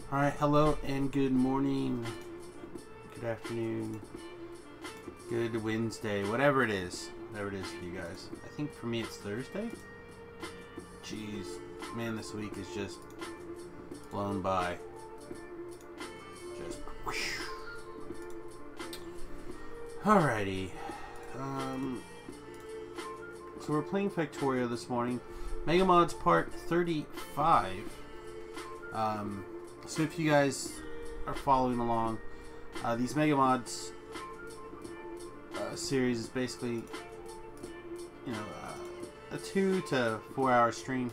Alright, hello and good morning, good afternoon, good Wednesday, whatever it is for you guys. I think for me it's Thursday. Jeez, man, this week is just blown by. Just whoosh. Alrighty. So we're playing Factorio this morning. Mega Mods Part 35. So if you guys are following along, these Mega Mods series is basically, you know, a 2 to 4 hour stream,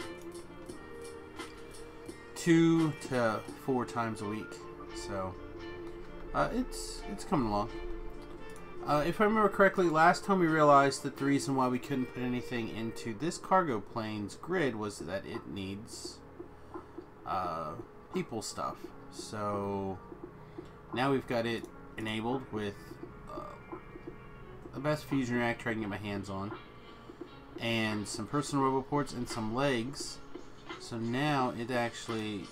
2 to 4 times a week. So it's coming along. If I remember correctly, last time we realized that the reason why we couldn't put anything into this cargo plane's grid was that it needs people stuff. So now we've got it enabled with the best fusion reactor I can get my hands on, and some personal roboports and some legs. So now it actually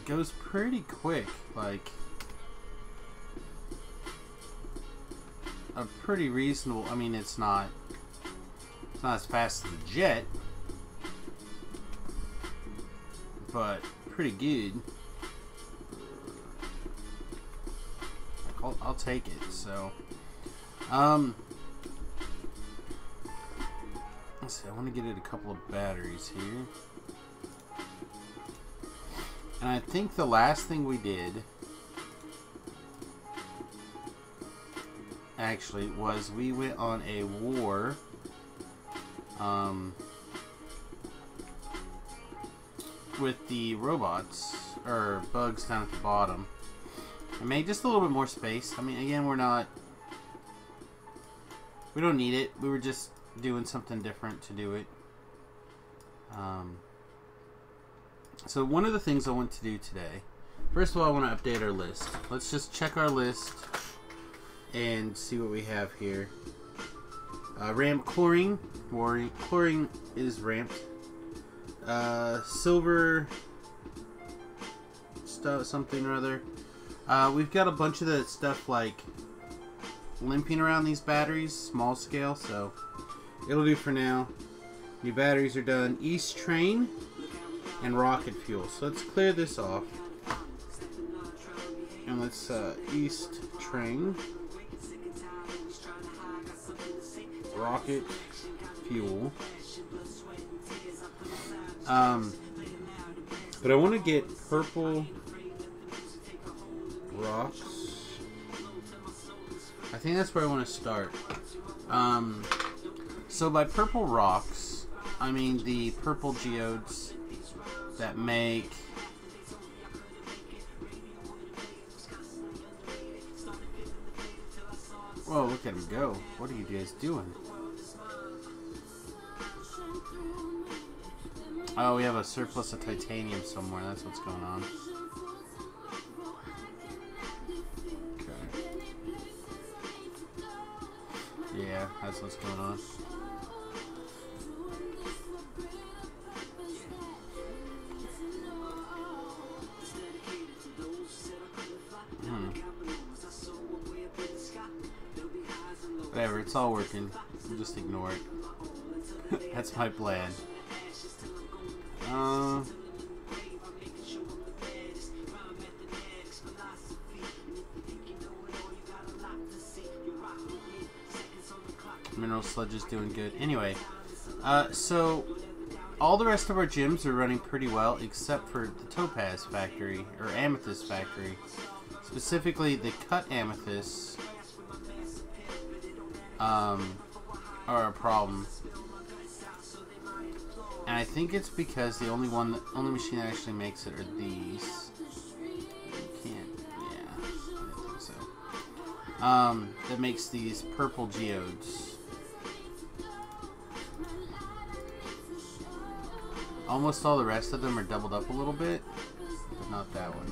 goes pretty quick, like a pretty reasonable. I mean, it's not as fast as the jet, but pretty good. I'll take it. So let's see, I want to get it a couple of batteries here, and I think the last thing we did actually was we went on a war with the robots or bugs down at the bottom. I made just a little bit more space. I mean, again, we don't need it. We were just doing something different to do it. So one of the things I want to do today, first of all, I want to update our list. Let's just check our list and see what we have here. Ramp chlorine. Chlorine is ramped. Silver stuff, something or other. We've got a bunch of the stuff like limping around these batteries, small scale, so it'll do for now. New batteries are done. East train and rocket fuel. So let's clear this off. And let's east train, rocket fuel. But I want to get purple rocks. I think that's where I want to start. So by purple rocks, I mean the purple geodes that make whoa, look at him go. What are you guys doing? Oh, we have a surplus of titanium somewhere. That's what's going on. Okay. Yeah, that's what's going on. Whatever, it's all working. We'll just ignore it. That's my plan. Mineral sludge is doing good. Anyway, so all the rest of our gyms are running pretty well except for the topaz factory, or amethyst factory. Specifically, the cut amethysts are a problem. And I think it's because the only machine that actually makes it are these. You can't, yeah, I think so. That makes these purple geodes. Almost all the rest of them are doubled up a little bit, but not that one.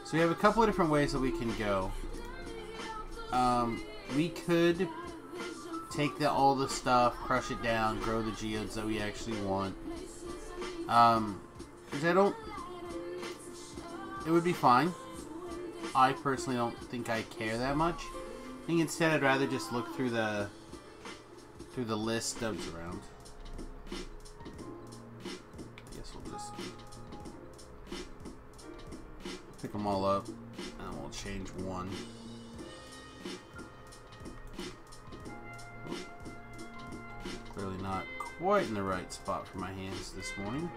So we have a couple of different ways that we can go. We could take all the stuff, crush it down, grow the geodes that we actually want. Because I don't it would be fine. I personally don't think I care that much. I think instead I'd rather just look through the list of around. I guess we'll just pick them all up and we'll change one. Clearly not quite in the right spot for my hands this morning.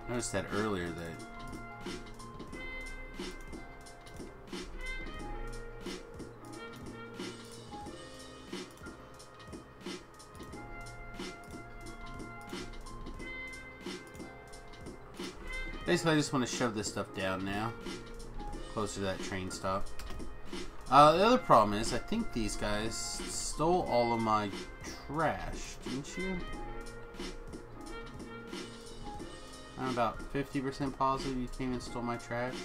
I noticed that earlier that basically I just want to shove this stuff down now, closer to that train stop. The other problem is I think these guys stole all of my trash, didn't you? I'm about 50% positive you came and stole my trash.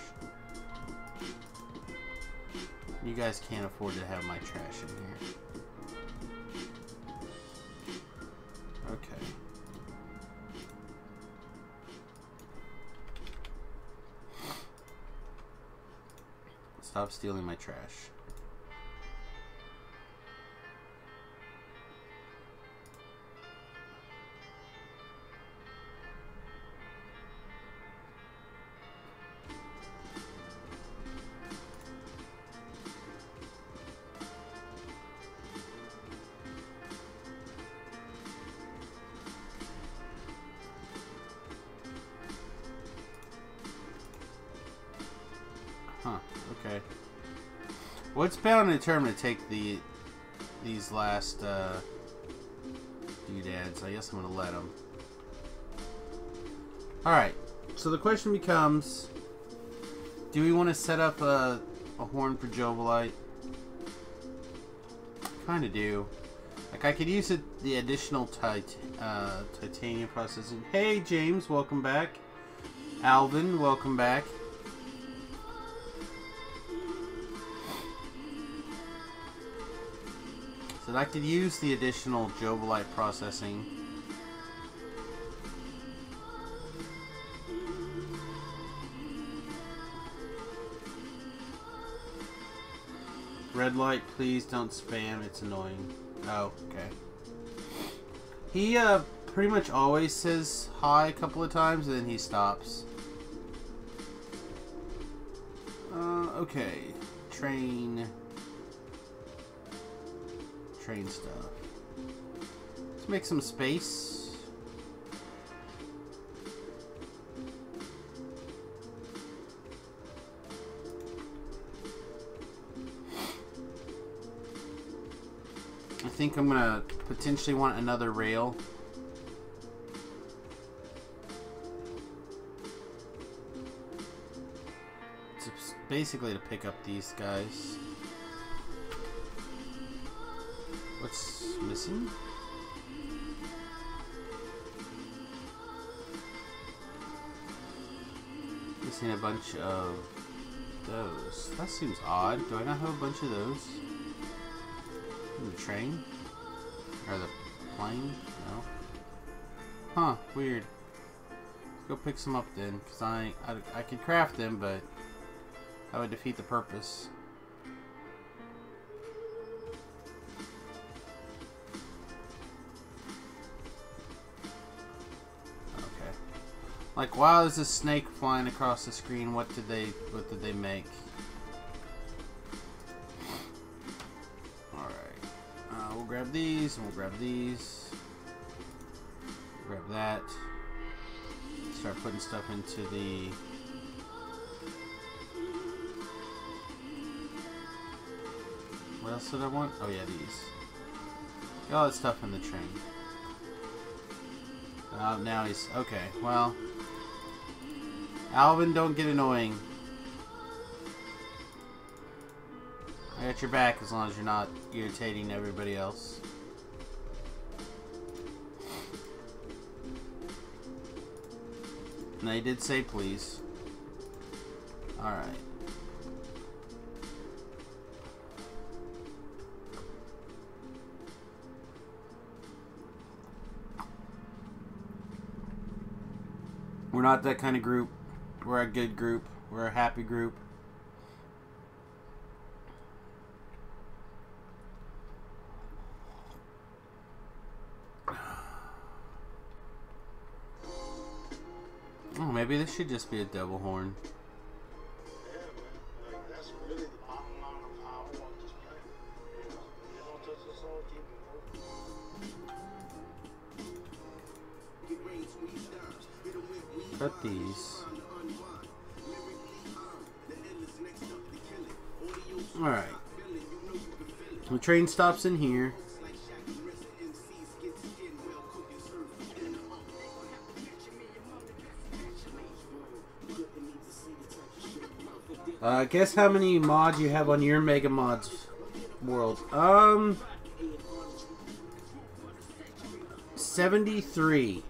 You guys can't afford to have my trash in here. Okay. Stop stealing my trash. Huh, okay. Well, it's bound and determined to take these last doodads. I guess I'm going to let them. Alright, so the question becomes, do we want to set up a horn for Jovolite? Kind of do. Like, I could use the additional titanium processing. Hey, James, welcome back. Alvin, welcome back. So I could use the additional Jovolite processing. Red light, please don't spam. It's annoying. Oh, okay. He pretty much always says hi a couple of times and then he stops. Okay. Train stuff. Let's make some space. I think I'm gonna potentially want another rail. It's basically to pick up these guys. What's missing? Missing a bunch of those. That seems odd. Do I not have a bunch of those? In the train? Or the plane? No. Huh, weird. Let's go pick some up then, because I could craft them, but that would defeat the purpose. Like, wow, there's a snake flying across the screen. What did they make? Alright. We'll grab these, and we'll grab these. Grab that. Start putting stuff into the... What else did I want? Oh yeah, these. Get all that stuff in the train. Now he's... Okay, well... Alvin, don't get annoying. I got your back as long as you're not irritating everybody else. And they did say please. Alright. We're not that kind of group. We're a good group. We're a happy group. Oh, maybe this should just be a double horn. Yeah, man. Like, that's really the bottom line of how I want this planet. You don't touch this all, keep it moving. Cut these. Alright. The train stops in here. Guess how many mods you have on your Mega Mods world? 73.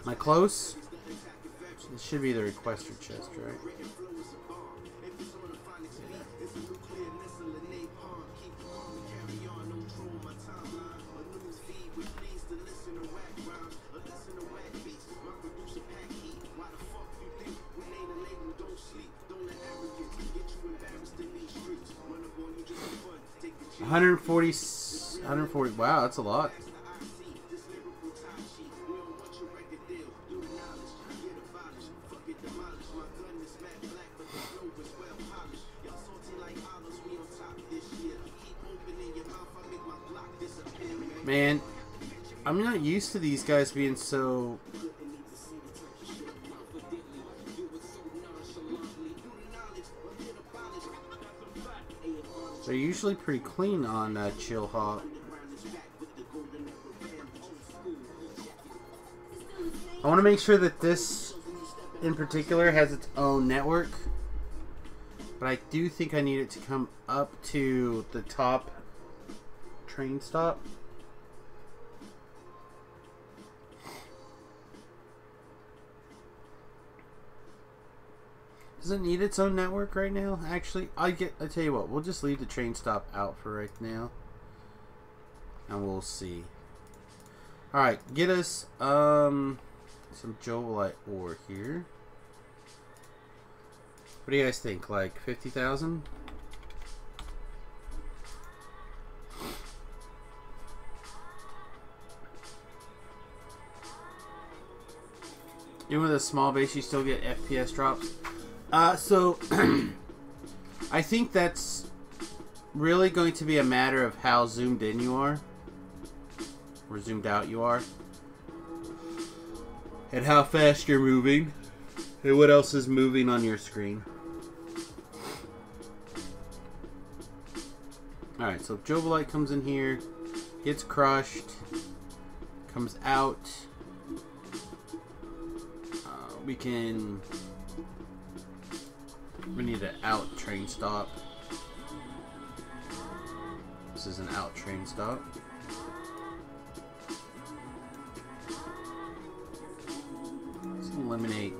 Am I close? This should be the requester chest, right? $140. Wow, that's a lot. Man, I'm not used to these guys being so... They're usually pretty clean on Chill Hop. I want to make sure that this in particular has its own network. But I do think I need it to come up to the top train stop. Does it need its own network right now? Actually, I tell you what, we'll just leave the train stop out for right now. And we'll see. Alright, get us some Jovolite ore here. What do you guys think? Like 50,000? Even with a small base, you still get FPS drops. So I think that's really going to be a matter of how zoomed in you are, or zoomed out you are, and how fast you're moving, and what else is moving on your screen. Alright, so if Jovolite comes in here, gets crushed, comes out, we need an out train stop. This is an out train stop. Let's eliminate.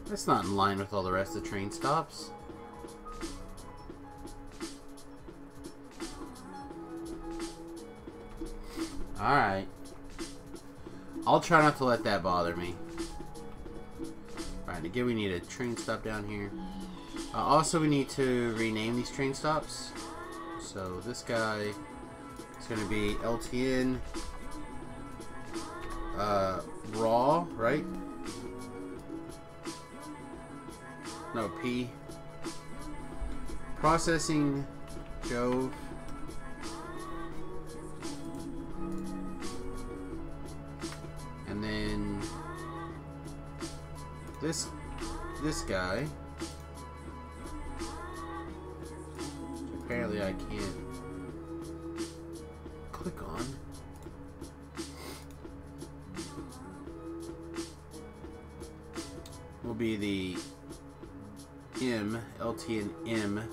That's not in line with all the rest of the train stops. Alright. I'll try not to let that bother me. Alright, again we need a train stop down here. Also we need to rename these train stops. So this guy is going to be LTN raw, right? No, P. Processing Jove. And then this guy. Apparently I can't click on. M, LT and M.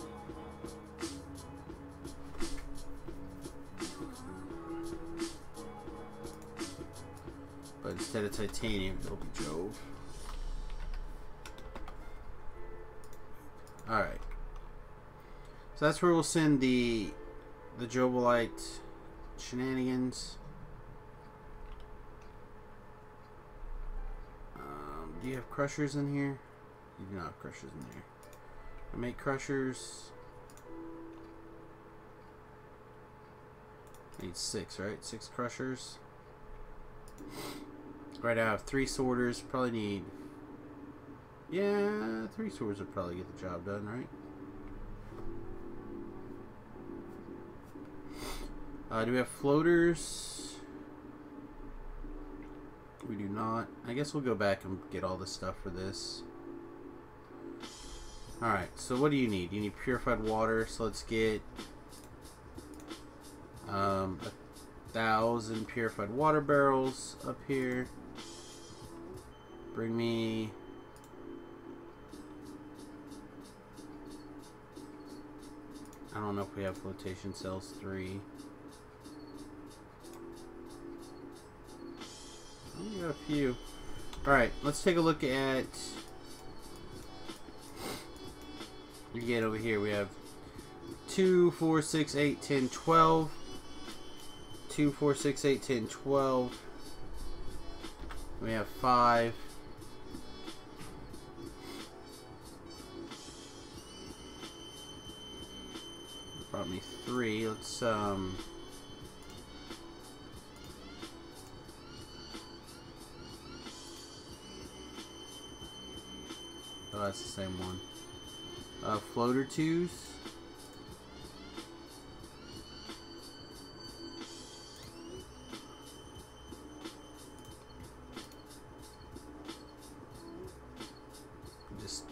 But instead of titanium, it'll be Jove. Alright. So that's where we'll send the Jovolite shenanigans. Do you have crushers in here? You do not have crushers in there. I make crushers. I need 6, right? 6 crushers. Right, I have 3 sorters. Probably need... Yeah, 3 sorters would probably get the job done, right? Do we have floaters? We do not. I guess we'll go back and get all the stuff for this. Alright, so what do you need? You need purified water, so let's get 1,000 purified water barrels up here. Bring me... I don't know if we have flotation cells 3. We got a few. Alright, let's take a look at... Again, over here we have 2, 4, 6, 8, 10, 12. 2, 4, 6, 8, 10, 12. We have 5. Brought me 3. Let's oh, that's the same one. Floater 2s. Just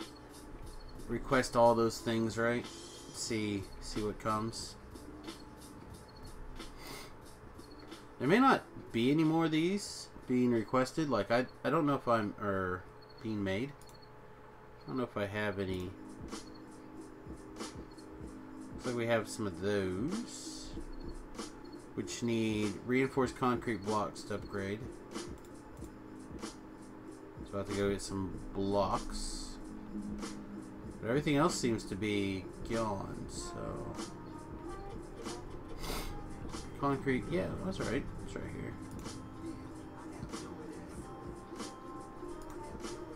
request all those things, right? See what comes. There may not be any more of these being requested. Like I don't know if I'm being made. I don't know if I have any. Looks like we have some of those, which need reinforced concrete blocks to upgrade. So I have to go get some blocks. But everything else seems to be gone, so... Concrete, yeah, that's right. It's right here.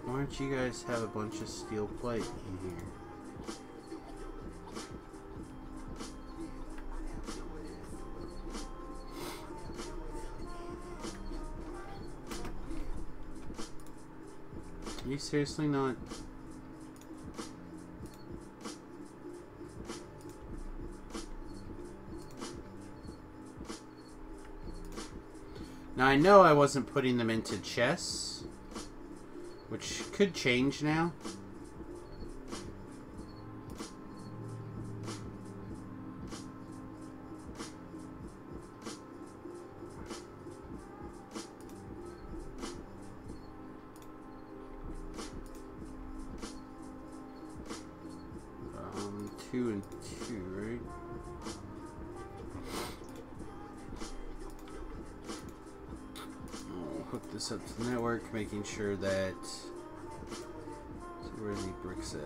Why don't you guys have a bunch of steel plate in here? Are you seriously not... Now I know I wasn't putting them into chests, which could change now. Two and two, right? I'll hook this up to the network, making sure that... So where's the bricks at?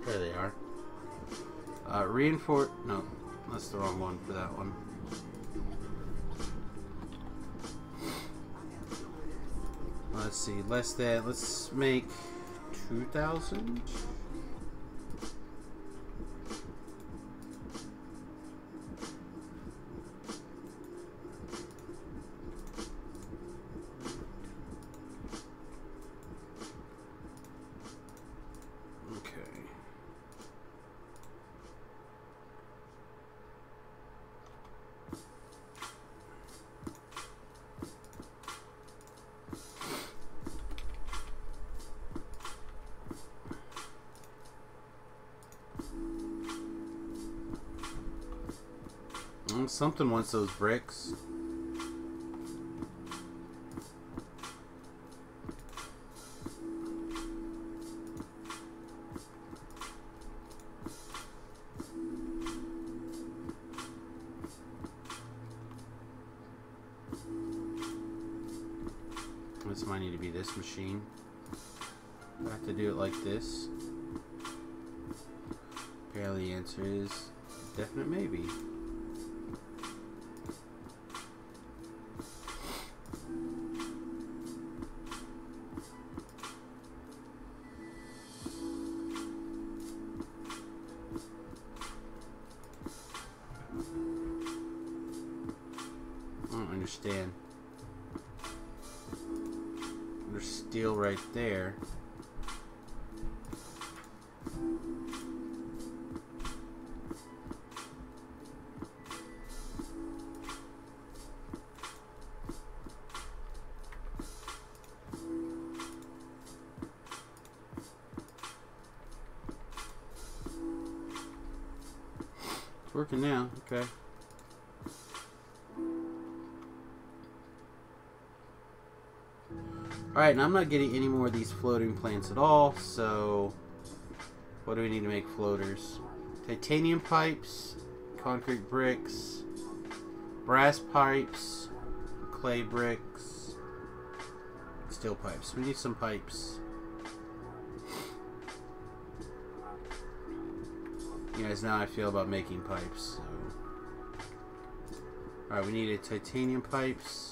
There they are. Reinforce... No, that's the wrong one for that one. Let's see, let's make 2,000. Something wants those bricks. This might need to be this machine. I have to do it like this. Apparently the answer is definite maybe. I don't understand. There's steel right there. It's working now, okay. Alright, now I'm not getting any more of these floating plants at all, so what do we need to make floaters? Titanium pipes, concrete bricks, brass pipes, clay bricks, steel pipes. We need some pipes. You guys know how I feel about making pipes. So. Alright, we needed titanium pipes.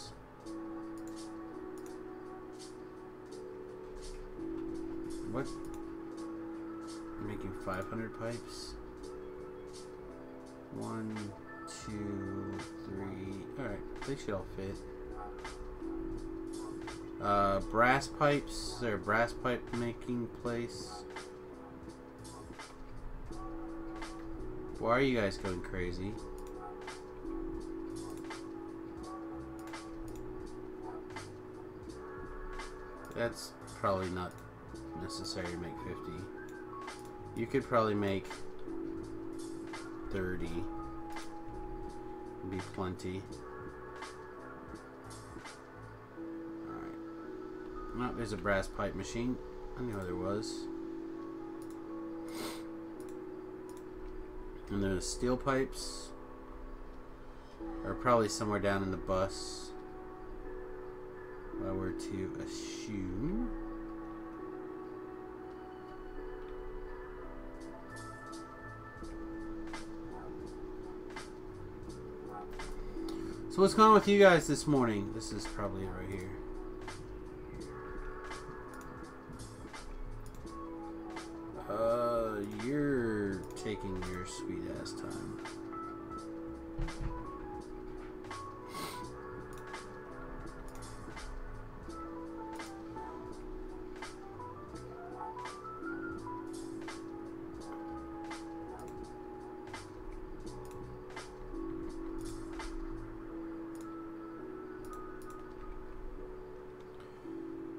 What? I'm making 500 pipes. 1, 2, 3. Alright, they should all fit. Brass pipes. Is there a brass pipe making place? Why are you guys going crazy? That's probably not necessary to make 50. You could probably make 30. Be plenty. Alright. Oh, there's a brass pipe machine. I knew there was. And there's steel pipes. Are probably somewhere down in the bus. If I were to assume. So what's going on with you guys this morning? This is probably it right here. You're taking your sweet ass time.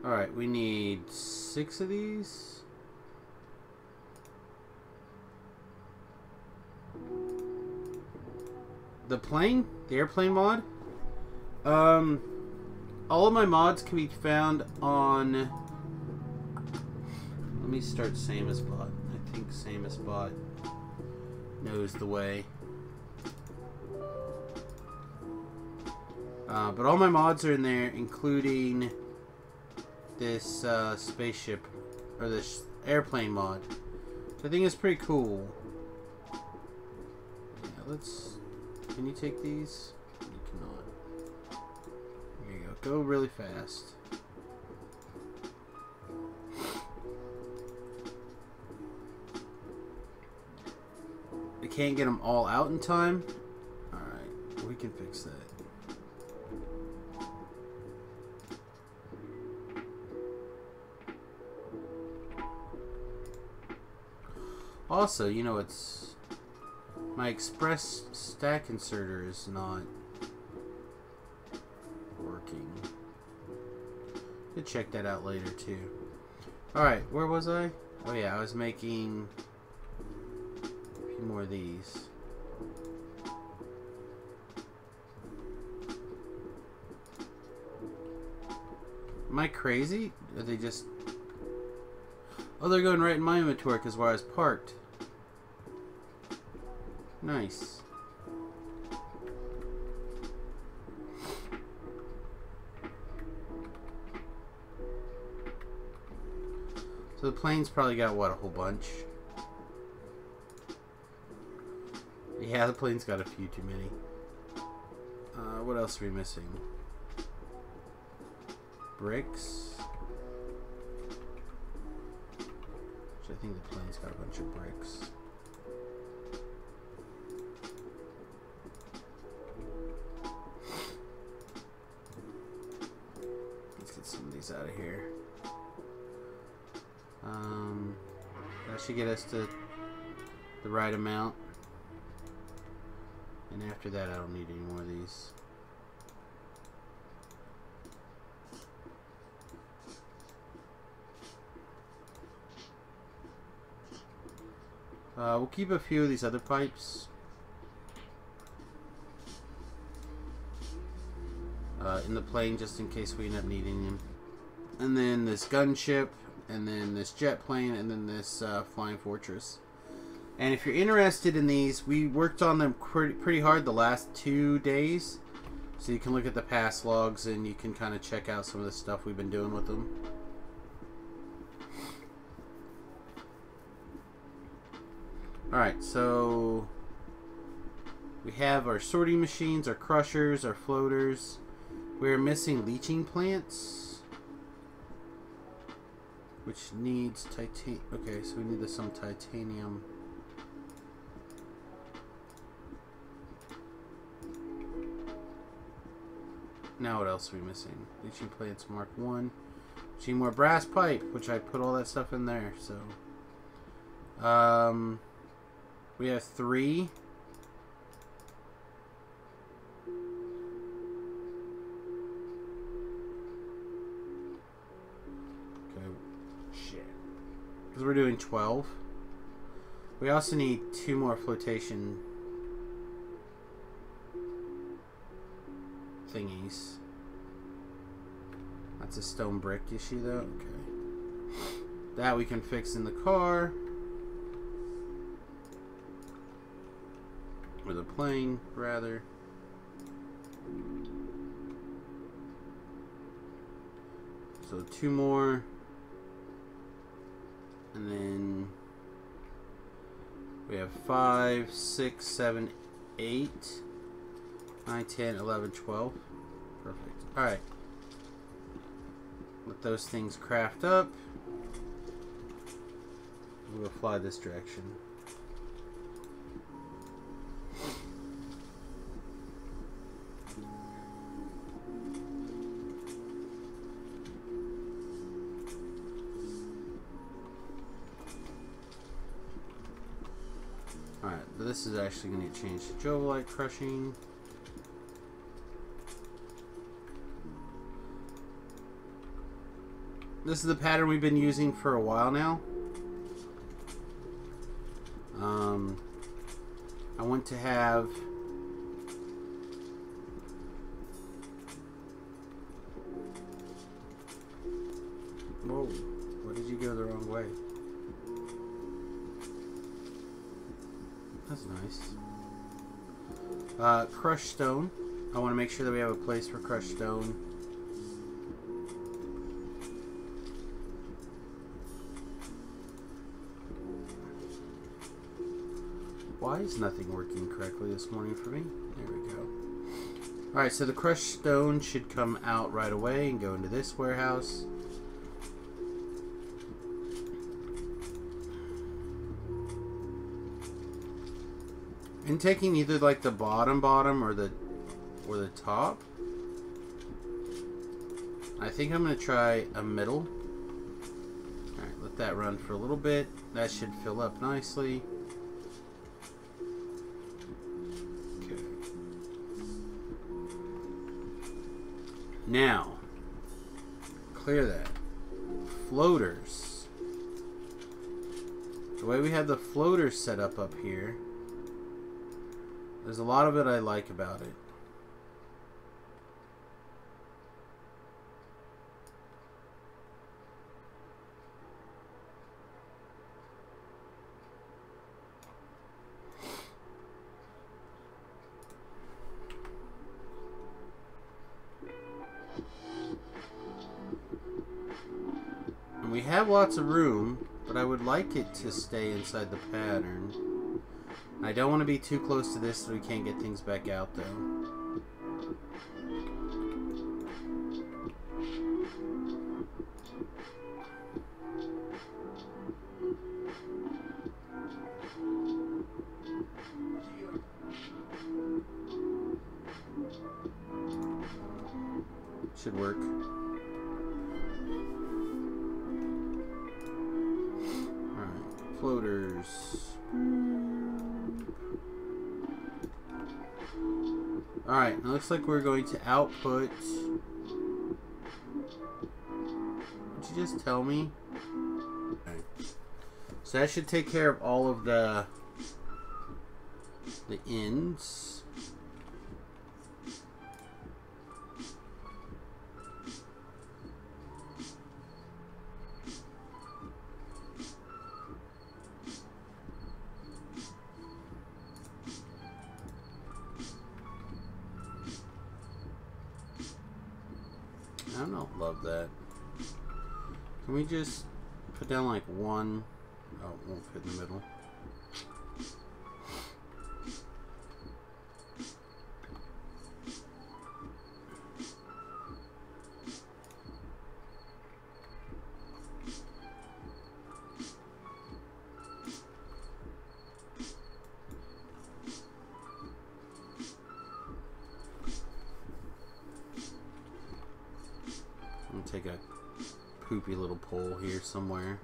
Alright, we need 6 of these. The plane? The airplane mod? All of my mods can be found on... Let me start Samius bot. I think Samius bot knows the way. But all my mods are in there, including this spaceship, or this airplane mod. So I think it's pretty cool. Yeah, let's... Can you take these? You cannot. There you go. Go really fast. I can't get them all out in time. Alright, we can fix that. Also, you know, it's... My express stack inserter is not working. Could check that out later too. Alright, where was I? Oh yeah, I was making a few more of these. Am I crazy? Are they just... Oh, they're going right in my inventory because where I was parked. Nice. So the plane's probably got, what, a whole bunch? Yeah, the plane's got a few too many. What else are we missing? Bricks. Which I think the plane's got a bunch of bricks. Let's get some of these out of here. That should get us to the right amount. And after that, I don't need any more of these. We'll keep a few of these other pipes. In the plane, just in case we end up needing them. And then this gunship, and then this jet plane, and then this flying fortress. And if you're interested in these, we worked on them pretty hard the last 2 days. So you can look at the past logs and you can kind of check out some of the stuff we've been doing with them. Alright, so we have our sorting machines, our crushers, our floaters. We're missing leaching plants, which needs titanium. Okay, so we need some titanium. Now what else are we missing? Leaching plants Mark 1. See more brass pipe, which I put all that stuff in there, so. We have 3. Okay, shit. Because we're doing 12. We also need 2 more flotation thingies. That's a stone brick issue though. Okay. That we can fix in the car. Or the plane, rather. So 2 more. And then we have 5, 6, 7, 8, 9, 10, 11, 12. Perfect. Alright. Let those things craft up. We'll fly this direction. Alright, this is actually going to get changed to Jovolite crushing. This is the pattern we've been using for a while now. I want to have whoa, why did you go the wrong way? That's nice. Crushed stone. I want to make sure that we have a place for crushed stone. Why is nothing working correctly this morning for me? There we go. Alright, so the crushed stone should come out right away and go into this warehouse. And taking either like the bottom or the top. I think I'm going to try a middle. Alright, let that run for a little bit. That should fill up nicely. Okay. Now, clear that. Floaters. The way we have the floaters set up here, there's a lot of it I like about it. have lots of room, but I would like it to stay inside the pattern. I don't want to be too close to this so we can't get things back out, though. Should work. Alright, floaters. Alright, it looks like we're going to output. Would you just tell me? Alright. So that should take care of all of the ends. I don't love that. Can we just put down like one? Oh, it won't fit in the middle. Take a poopy little pole here somewhere.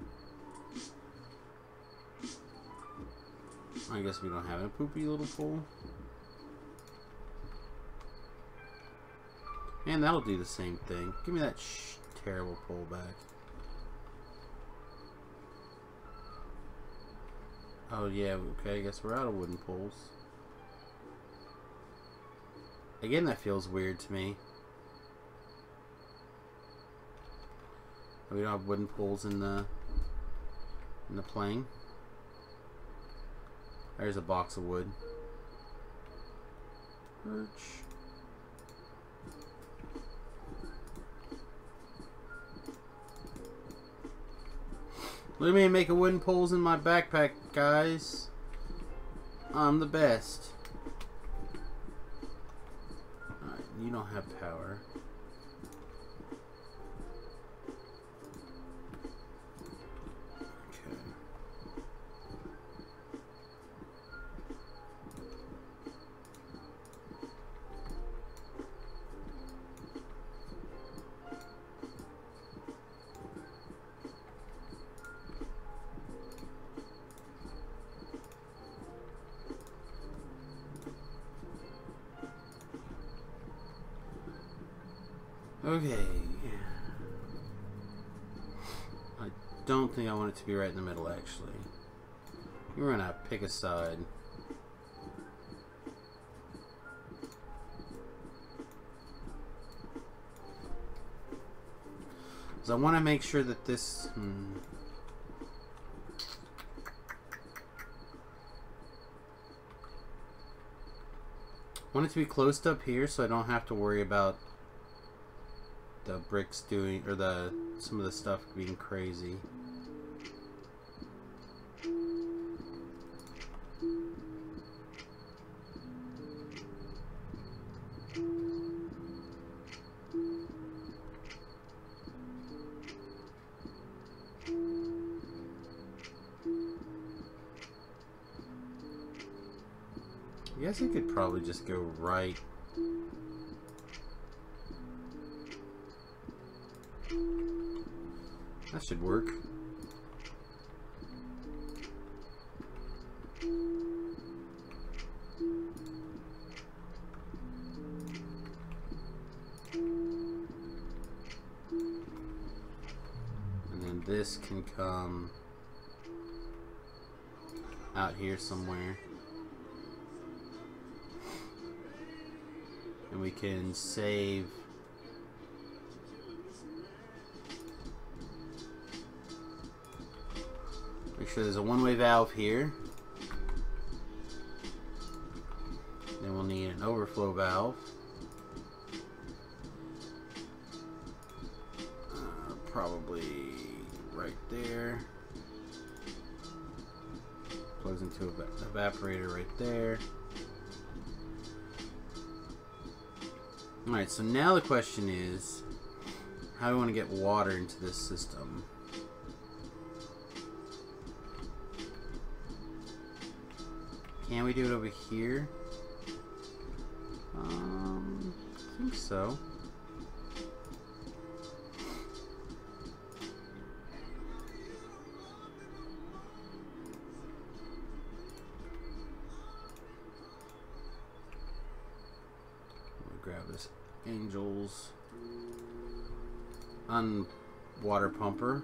I guess we don't have a poopy little pole. And that'll do the same thing. Give me that terrible pole back. Oh yeah, okay, I guess we're out of wooden poles. Again, that feels weird to me. We don't have wooden poles in the plane. There's a box of wood. Perch. Look at me making wooden poles in my backpack, guys. I'm the best. Alright, you don't have power. Okay. I don't think I want it to be right in the middle, actually. We're gonna pick a side. So I want to make sure that this... I want it to be closed up here so I don't have to worry about the bricks doing, or some of the stuff being crazy. I guess I could probably just go right. That should work. And then this can come out here somewhere. And we can save. Make sure there's a one-way valve here. Then we'll need an overflow valve. Probably right there. Plugs into an evaporator right there. Alright, so now the question is, how do we want to get water into this system? Can we do it over here? I think so. Grab this Angel's water pumper.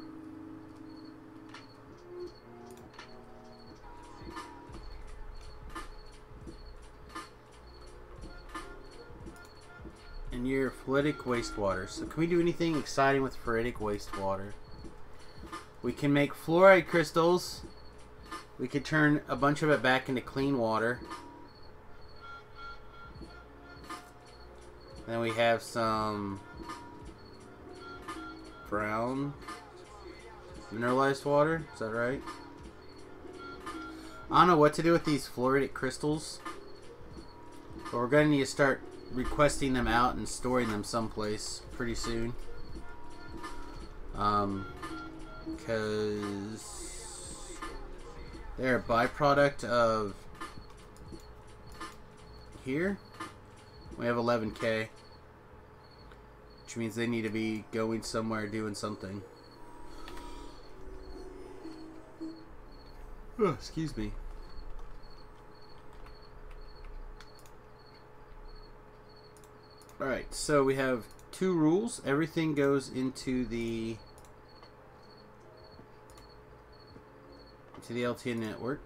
And your fluidic wastewater. So can we do anything exciting with fluidic wastewater? We can make fluoride crystals. We could turn a bunch of it back into clean water. Then we have some brown mineralized water. Is that right? I don't know what to do with these fluoridic crystals, but we're going to need to start requesting them out and storing them someplace pretty soon. Because they're a byproduct of here. We have 11K, which means they need to be going somewhere doing something. Oh, excuse me. Alright, so we have 2 rules. Everything goes into the LTN network.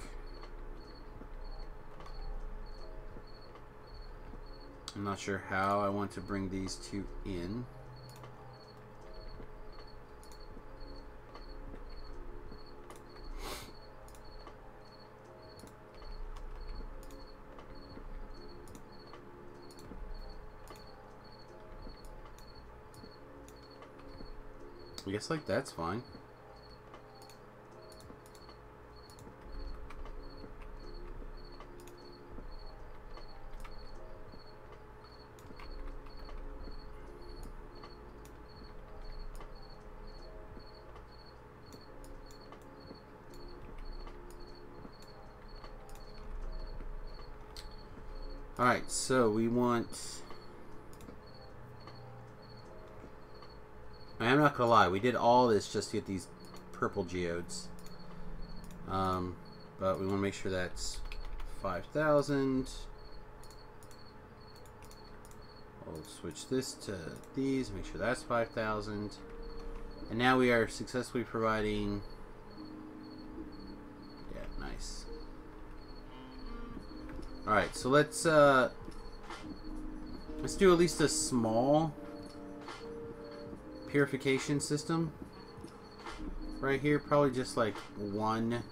I'm not sure how I want to bring these 2 in. I guess like that's fine. Alright, so we want... I'm not gonna lie, we did all this just to get these purple geodes. But we want to make sure that's 5,000. We'll switch this to these, make sure that's 5,000. And now we are successfully providing... Yeah, nice. Alright, so let's do at least a small purification system right here. Probably just like one.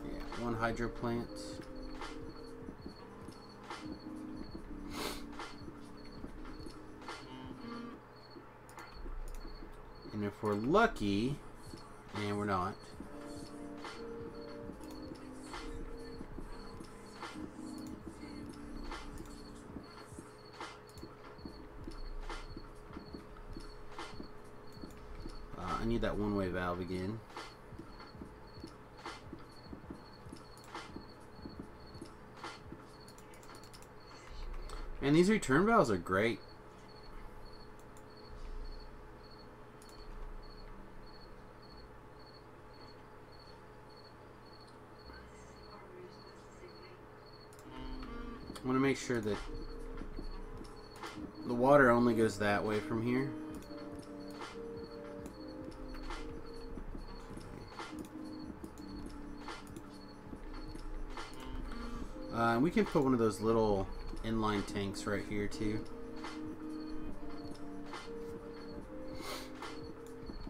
Yeah, one hydro plant. And if we're lucky, and we're not, I need that one-way valve again. And these return valves are great. I want to make sure that the water only goes that way from here. We can put one of those little inline tanks right here too,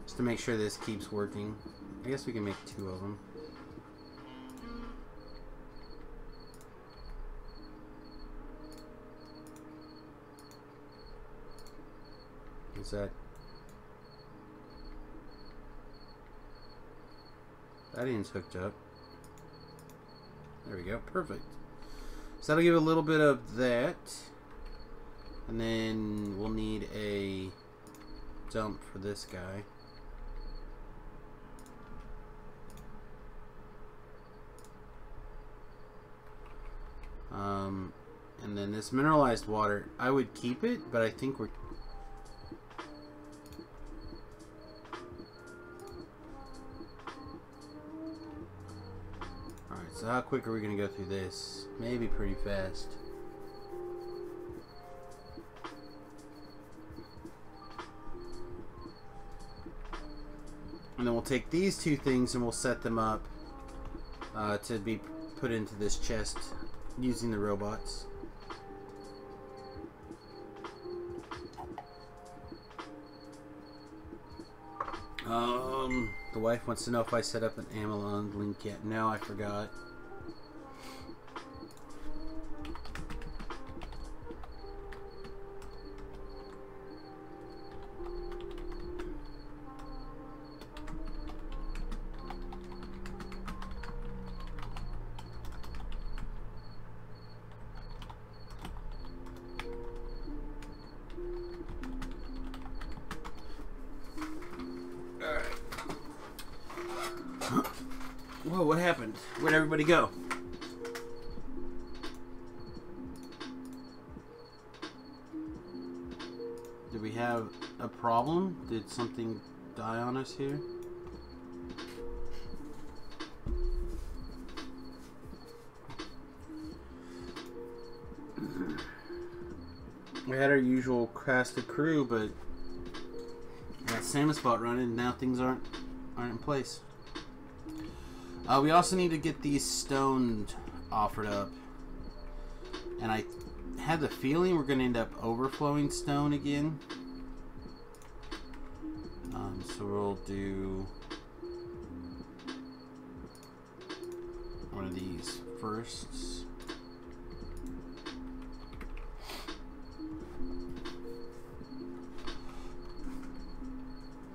just to make sure this keeps working. I guess we can make 2 of them. What's that? That end's hooked up. There we go. Perfect. So that'll give a little bit of that. And then we'll need a dump for this guy. And then this mineralized water, I would keep it, but I think we're... Alright, so how quick are we going to go through this? Maybe pretty fast. And then we'll take these two things and we'll set them up to be put into this chest using the robots. The wife wants to know if I set up an Amazon link yet. No, I forgot. Whoa, what happened? Where'd everybody go? Did we have a problem? Did something die on us here? We had our usual cast of crew, but that Samius spot running, now things aren't in place. We also need to get these stones offered up. And I had the feeling we're going to end up overflowing stone again. So we'll do one of these first.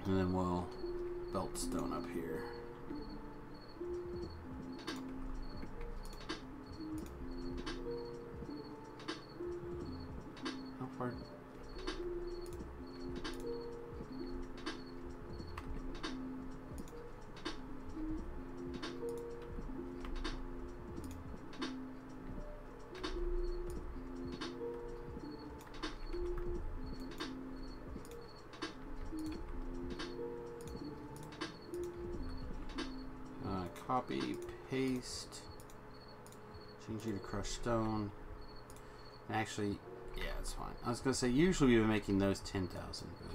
And then we'll belt stone up here. How far? Copy, paste, change you to crushed stone. Actually, yeah, it's fine. I was gonna say usually we were making those 10,000, but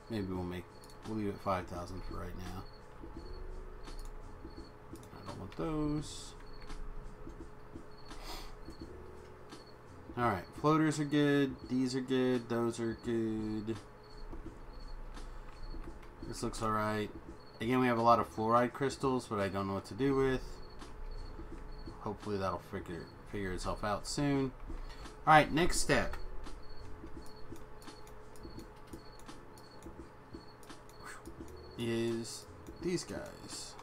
maybe we'll leave it 5,000 for right now. I don't want those. All right, floaters are good. These are good. Those are good. This looks alright. Again, we have a lot of fluoride crystals, but I don't know what to do with. Hopefully that'll figure itself out soon. Alright, next step. Is these guys.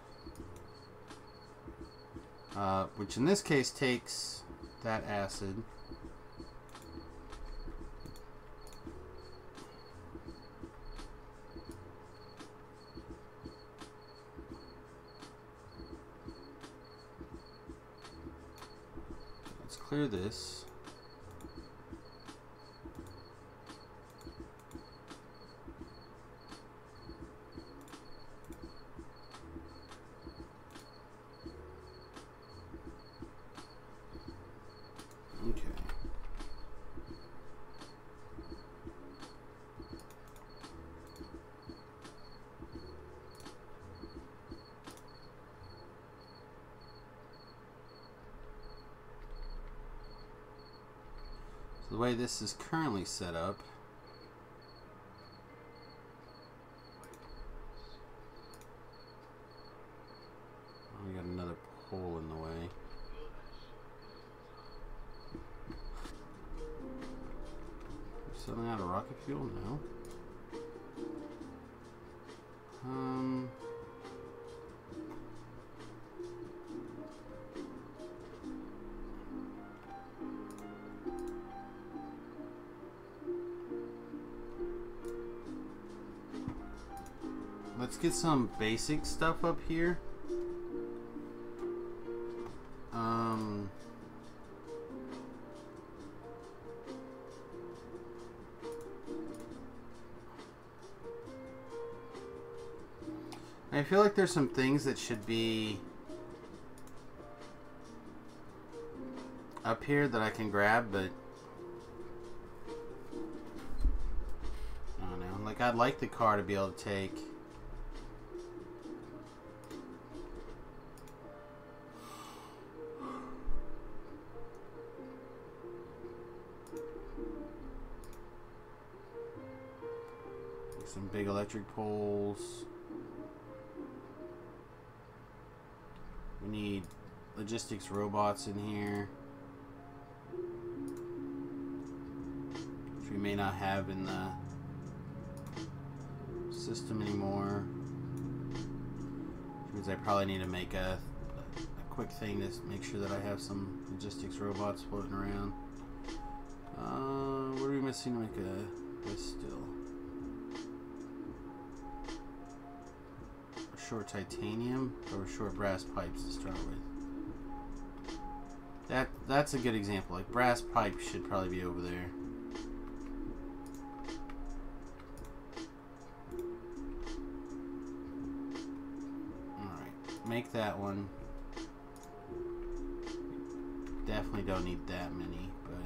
Which in this case takes that acid. Clear this. Okay. The way this is currently set up, we got another pole in the way. Something out of rocket fuel? No. Let's get some basic stuff up here. I feel like there's some things that should be up here that I can grab, but I don't know. Like, I'd like the car to be able to take some big electric poles. We need logistics robots in here, which we may not have in the system anymore. Which means I probably need to make a quick thing to make sure that I have some logistics robots floating around. What are we missing to make this still? Short titanium or short brass pipes to start with. That's a good example. Like, brass pipes should probably be over there. Alright, make that one. Definitely don't need that many, but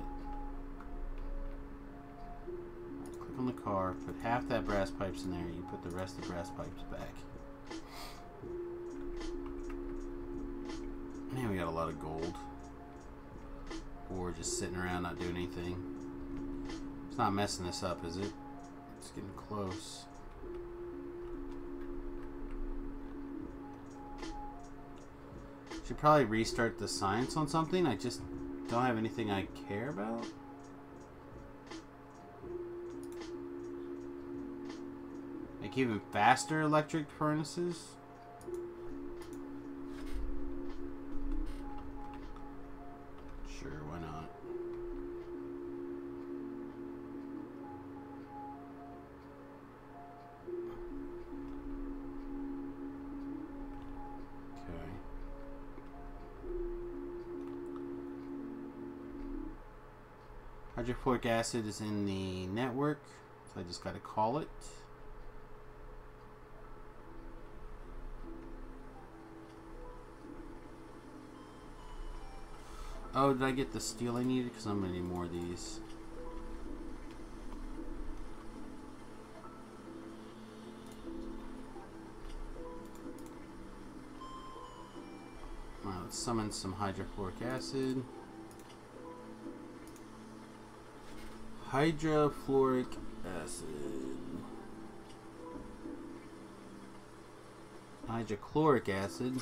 click on the car, put half that brass pipes in there, you put the rest of the brass pipes back. Man, we got a lot of gold. Or just sitting around not doing anything. It's not messing this up, is it? It's getting close. Should probably restart the science on something. I just don't have anything I care about. Like even faster electric furnaces. Sure, why not? Okay. Hydrofluoric acid is in the network, so I just got to call it. Oh, did I get the steel I needed? Because I'm going to need more of these. Alright, let's summon some hydrofluoric acid. Hydrofluoric acid. Hydrochloric acid.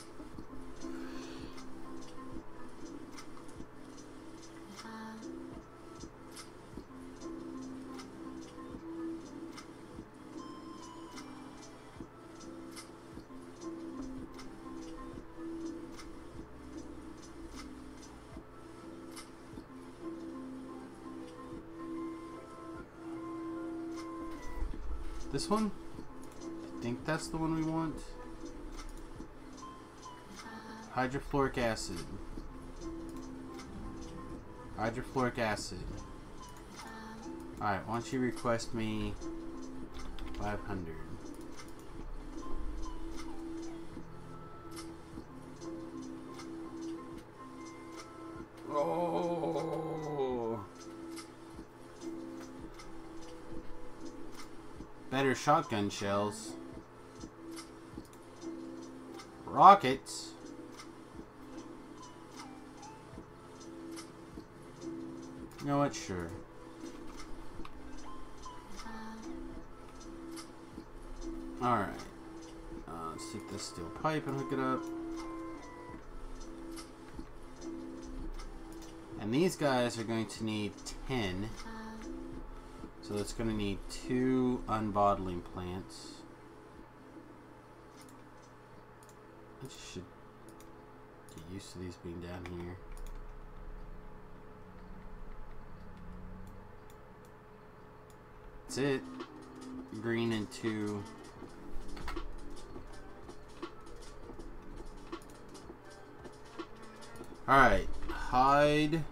This one? I think that's the one we want. Hydrofluoric acid. Hydrofluoric acid. Alright, why don't you request me 500? Oh! Better shotgun shells. Rockets. You know what? Sure. Alright. Let's take this steel pipe and hook it up. And these guys are going to need 10. So So it's going to need 2 unbottling plants. I just should get used to these being down here. That's it. Green and 2. Alright, hide.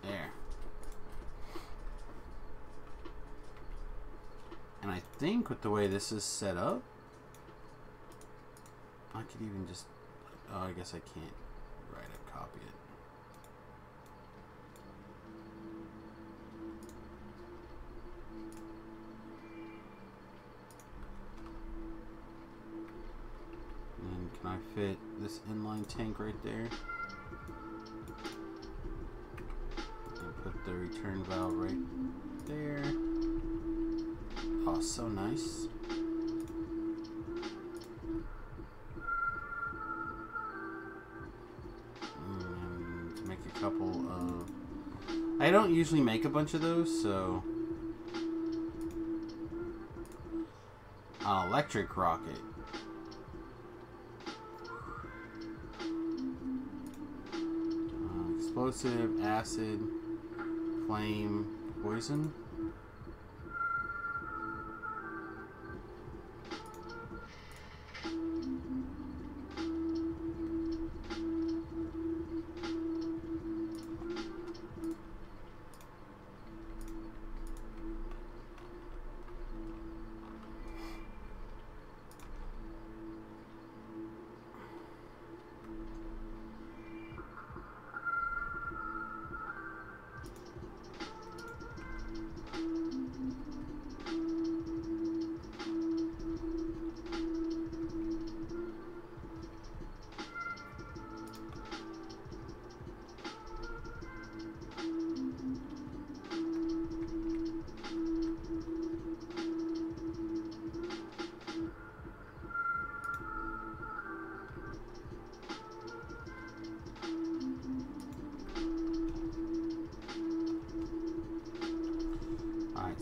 There. And I think with the way this is set up, I could even just, oh, I guess I can't write it, copy it. And can I fit this inline tank right there? And put the return valve right there. Oh, so nice. And to make a couple of... I don't usually make a bunch of those, so... An electric rocket. Explosive, acid, flame, poison.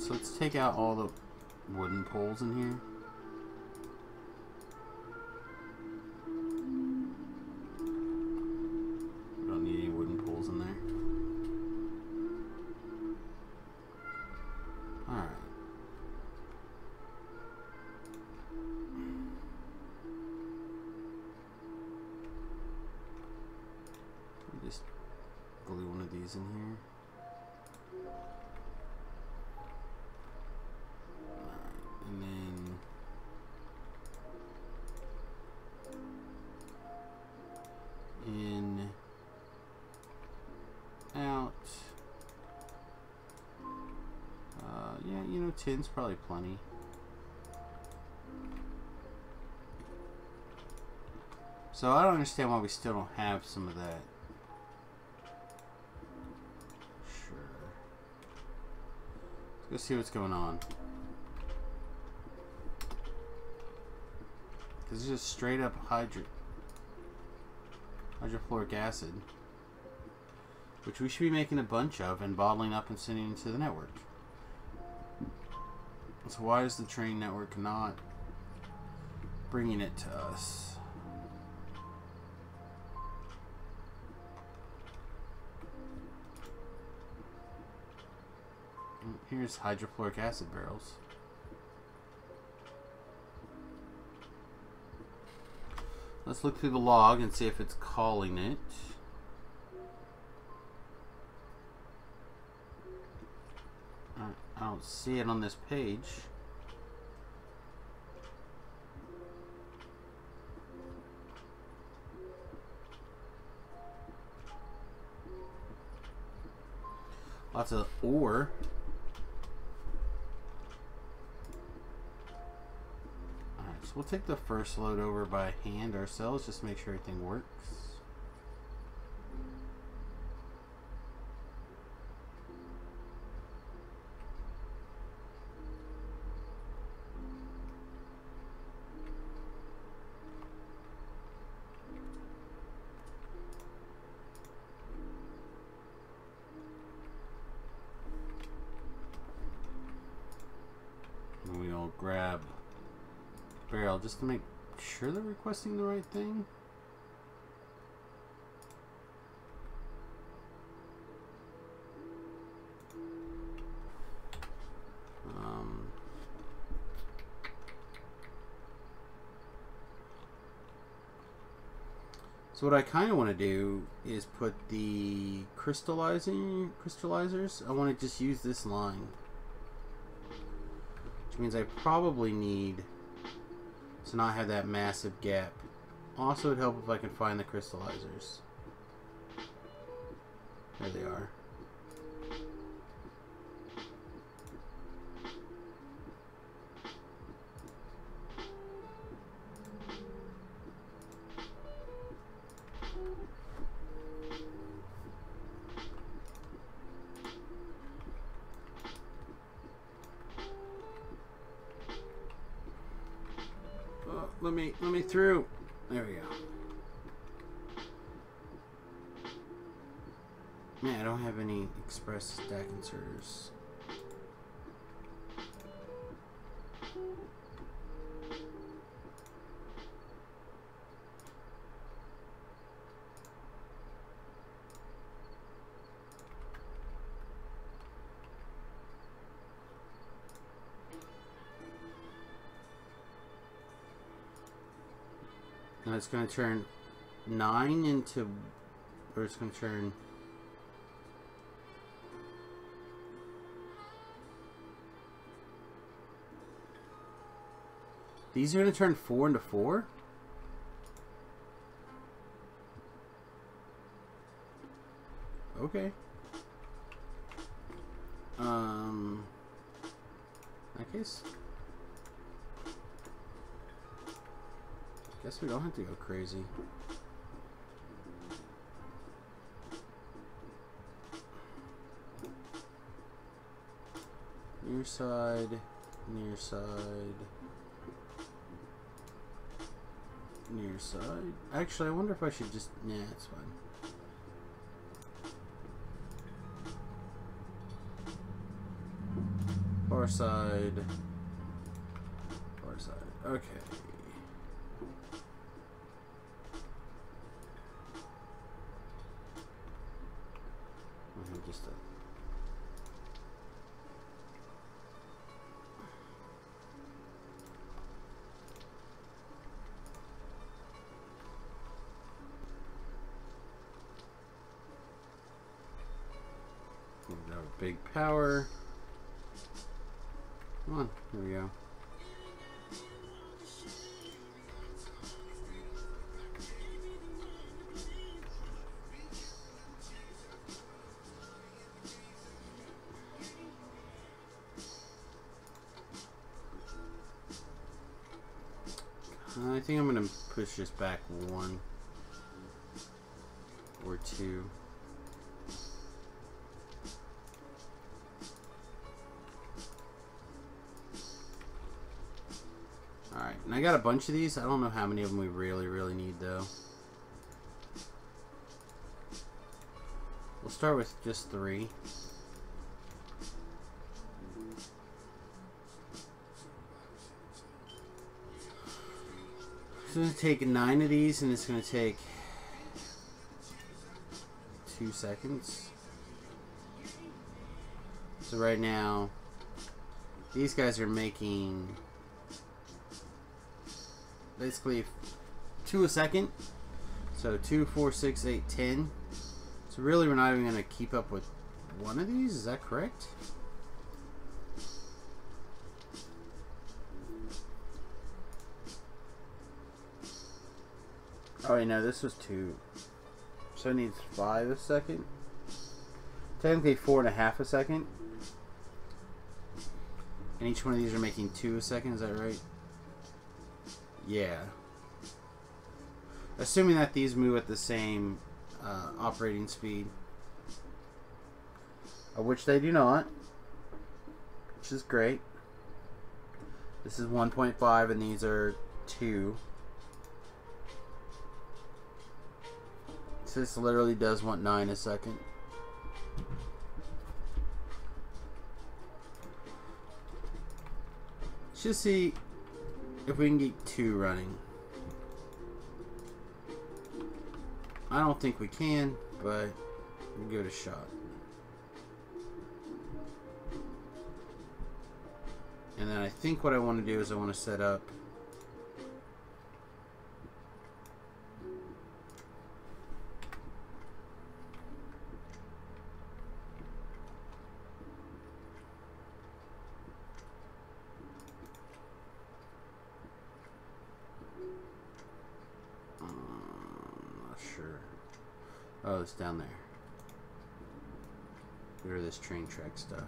So let's take out all the wooden poles in here. We don't need any wooden poles in there. Alright. Just glue one of these in here. And then in, out. Yeah, you know, tin's probably plenty. So I don't understand why we still don't have some of that. Sure. Let's go see what's going on. This is just straight up hydrofluoric acid, which we should be making a bunch of and bottling up and sending into the network. So why is the train network not bringing it to us? Here's hydrofluoric acid barrels. Let's look through the log and see if it's calling it. I don't see it on this page. Lots of ore. Alright, so we'll take the first load over by hand ourselves, just to make sure everything works. we'll grab barrel just to make sure they're requesting the right thing. So what I kind of want to do is put the crystallizers. I want to just use this line, which means I probably need to not have that massive gap. Also, it'd help if I can find the crystallizers. There they are. Let me through. There we go. Man, I don't have any express stack inserters. And it's going to turn 9 into, or it's going to turn, these are going to turn 4 into 4? Okay. I guess we don't have to go crazy. Near side, near side, near side. Actually, I wonder if I should just, nah, it's fine. Far side, far side, okay. Just a big power. Come on, here we go. I think I'm going to push this back 1 or 2. Alright, and I got a bunch of these. I don't know how many of them we really need though. We'll start with just 3. It's going to take 9 of these, and it's going to take 2 seconds. So right now, these guys are making basically 2 a second. So 2, 4, 6, 8, 10. So really, we're not even going to keep up with one of these. Is that correct? Oh, wait, no, this was 2. So it needs 5 a second. Technically 4.5 a second. And each one of these are making 2 a second, is that right? Yeah. Assuming that these move at the same operating speed. Of which they do not. Which is great. This is 1.5 and these are 2. So this literally does want 9 a second. It's just see if we can get 2 running. I don't think we can, but we'll give it a shot. And then I think what I want to do is I want to set up not sure. Oh, it's down there. Get rid of this train track stuff.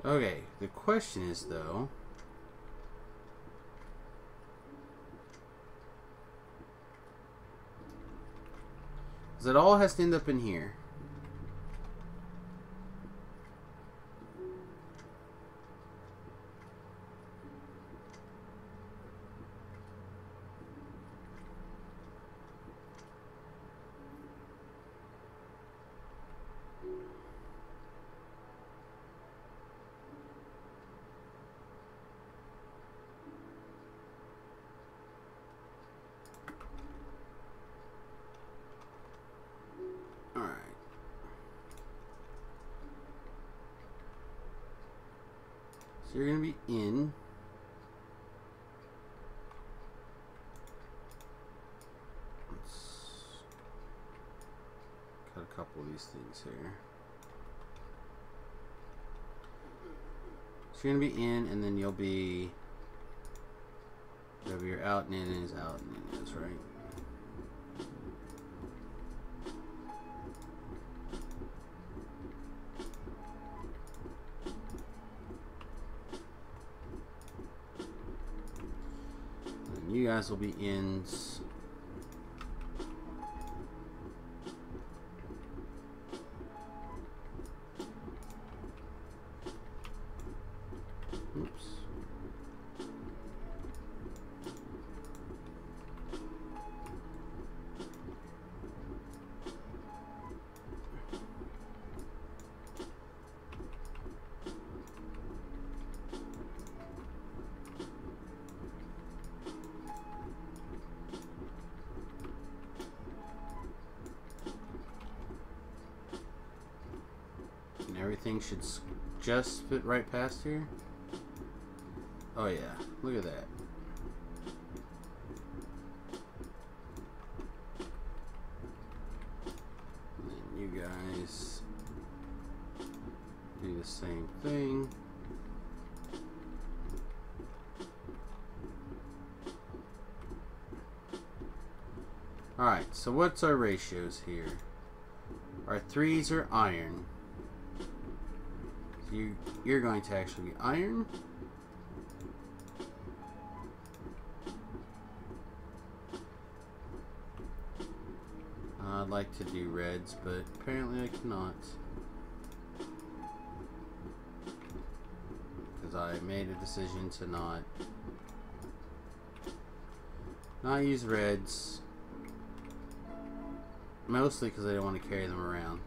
Okay, the question is though, is it all has to end up in here? So you're going to be in. Let's cut a couple of these things here. So you're going to be in, and then you'll be whatever your out and in is out and in is, right? You guys will be ins. Oops. Everything should just fit right past here. Oh yeah, look at that. And then you guys do the same thing. Alright, so what's our ratios here? Our 3s are iron. You're going to actually be iron. I'd like to do reds, but apparently I cannot. Because I made a decision to not use reds. Mostly because I don't want to carry them around.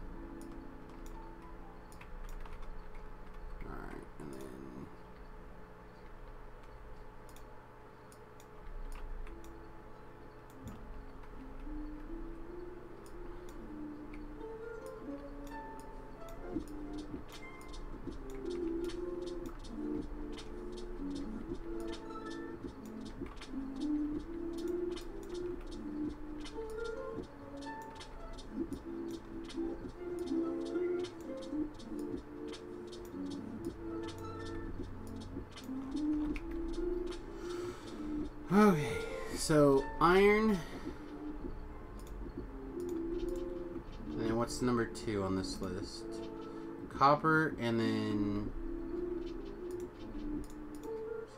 Okay, so iron, and then what's number 2 on this list? Copper, and then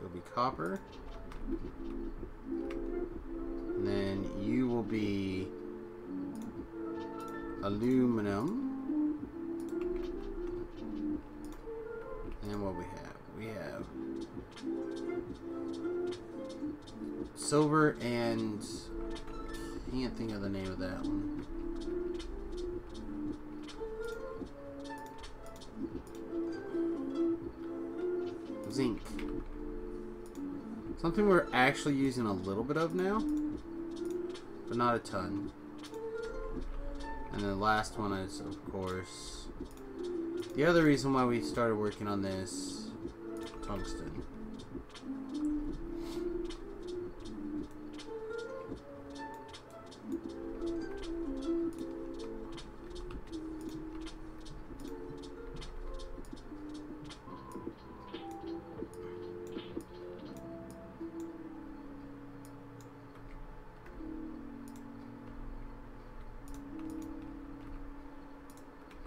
so it'll be copper, and then you will be aluminum, and what we have silver, and I can't think of the name of that one. Something we're actually using a little bit of now, but not a ton. And the last one is, of course, the other reason why we started working on this, tungsten.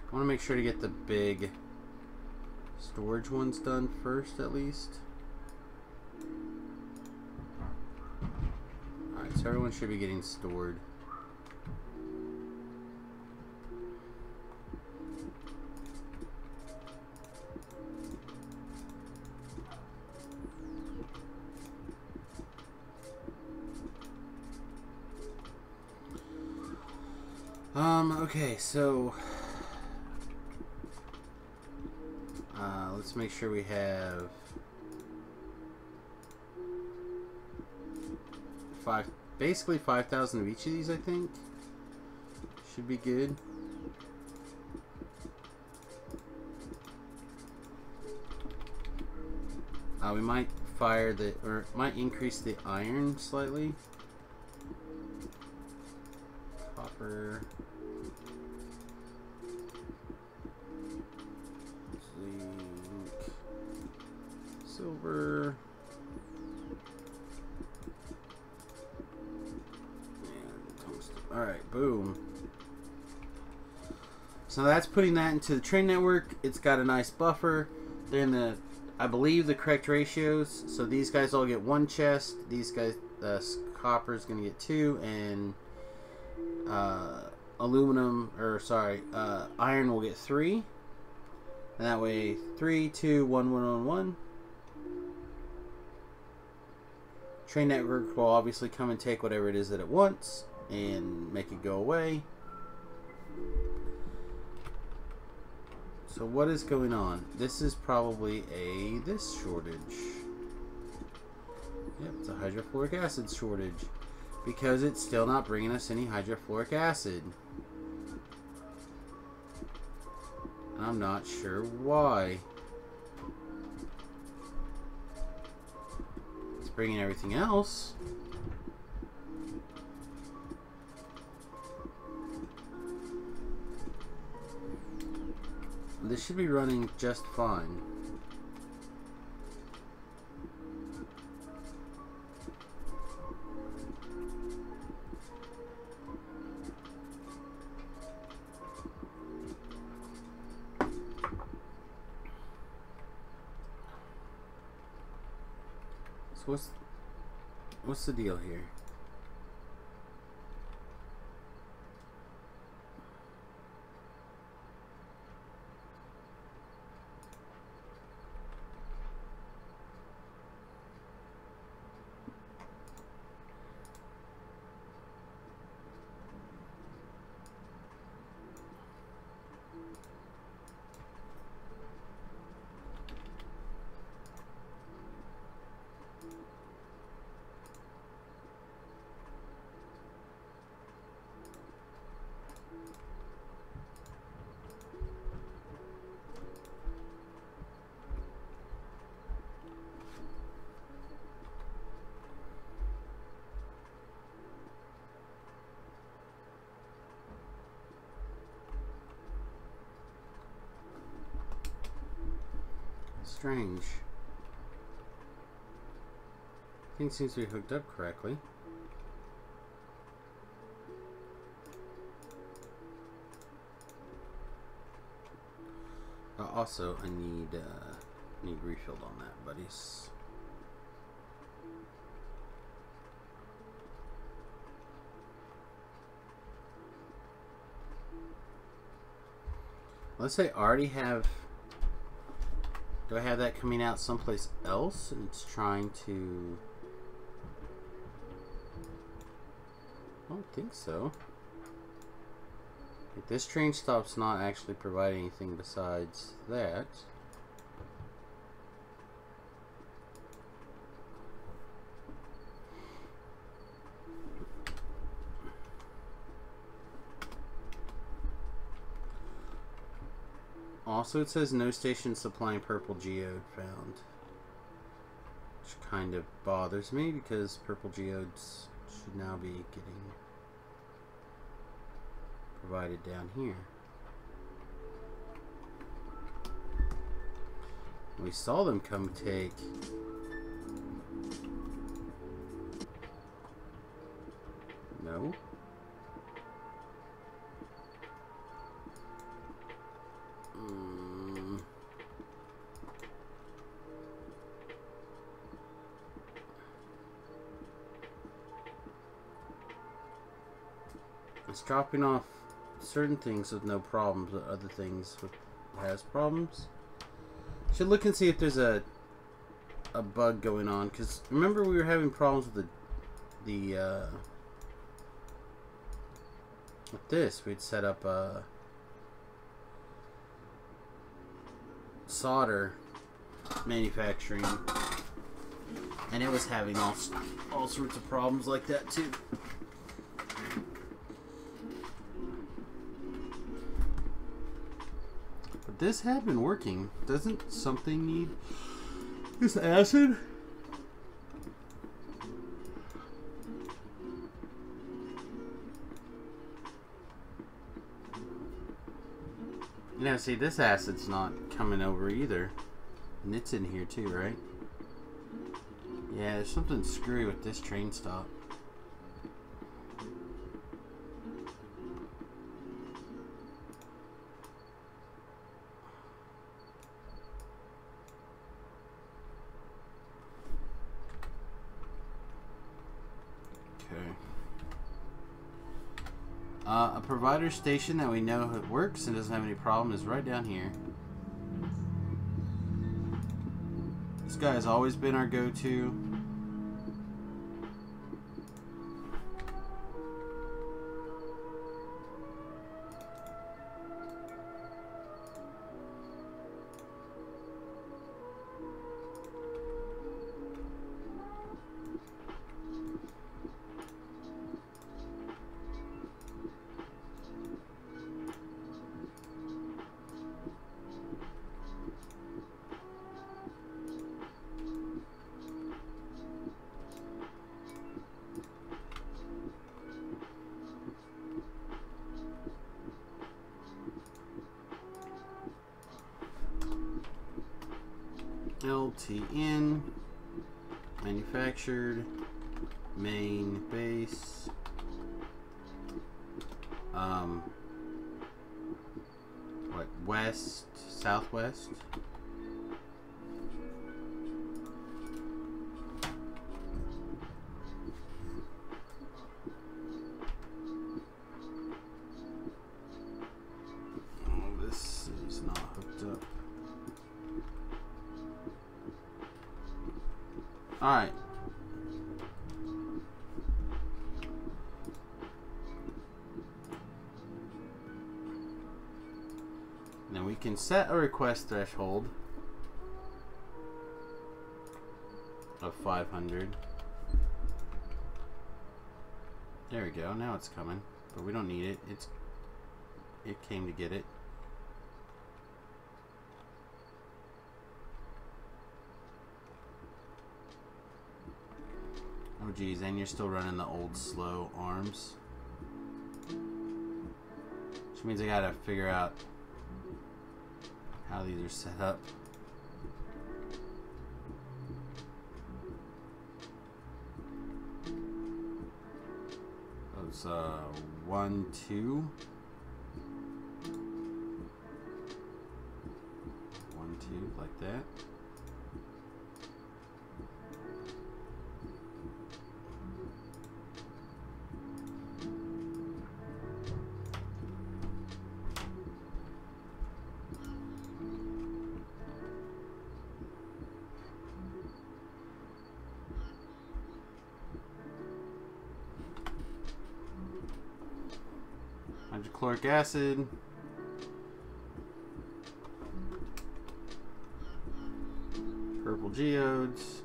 I want to make sure to get the big storage ones done first, at least. Alright, so everyone should be getting stored. Okay, so let's make sure we have basically 5,000 of each of these, I think. Should be good. We might might increase the iron slightly. Copper. Silver and tungsten. Alright, boom. So that's putting that into the train network. It's got a nice buffer. They're in the, I believe, the correct ratios. So these guys all get 1 chest. These guys, copper is going to get 2, and iron will get 3. And that way, 3, 2, 1, 1, 1, 1. Train network will obviously come and take whatever it is that it wants and make it go away. So what is going on? This is probably this shortage. Yep, it's a hydrofluoric acid shortage because it's still not bringing us any hydrofluoric acid. I'm not sure why. It's bringing everything else. This should be running just fine. What's the deal here? Strange. Thing seems to be hooked up correctly. Also, I need refilled on that, buddies. Unless I already have. Do I have that coming out someplace else? And it's trying to. I don't think so. If this train stop's not actually providing anything besides that. Also, it says no station supplying purple geode found. Which kind of bothers me because purple geodes should now be getting provided down here. We saw them come take. No. It's dropping off certain things with no problems, but other things with has problems. Should look and see if there's a bug going on, because remember we were having problems with with this. We'd set up a solder manufacturing, and it was having all sorts of problems like that too. But this had been working. Doesn't something need this acid? Yeah, see, this acid's not coming over either. And it's in here too, right? Yeah, there's something screwy with this train stop. A provider station that we know it works and doesn't have any problem is right down here. This guy has always been our go-to. LTN, manufactured, main base, what, west, southwest? Oh, this is not hooked up. Alright. Now we can set a request threshold of 500. There we go. Now it's coming. But we don't need it. It came to get it. Oh geez, and you're still running the old slow arms. Which means I gotta figure out how these are set up. Those 1, 2. 1, 2, like that. Hydrochloric acid. Purple geodes.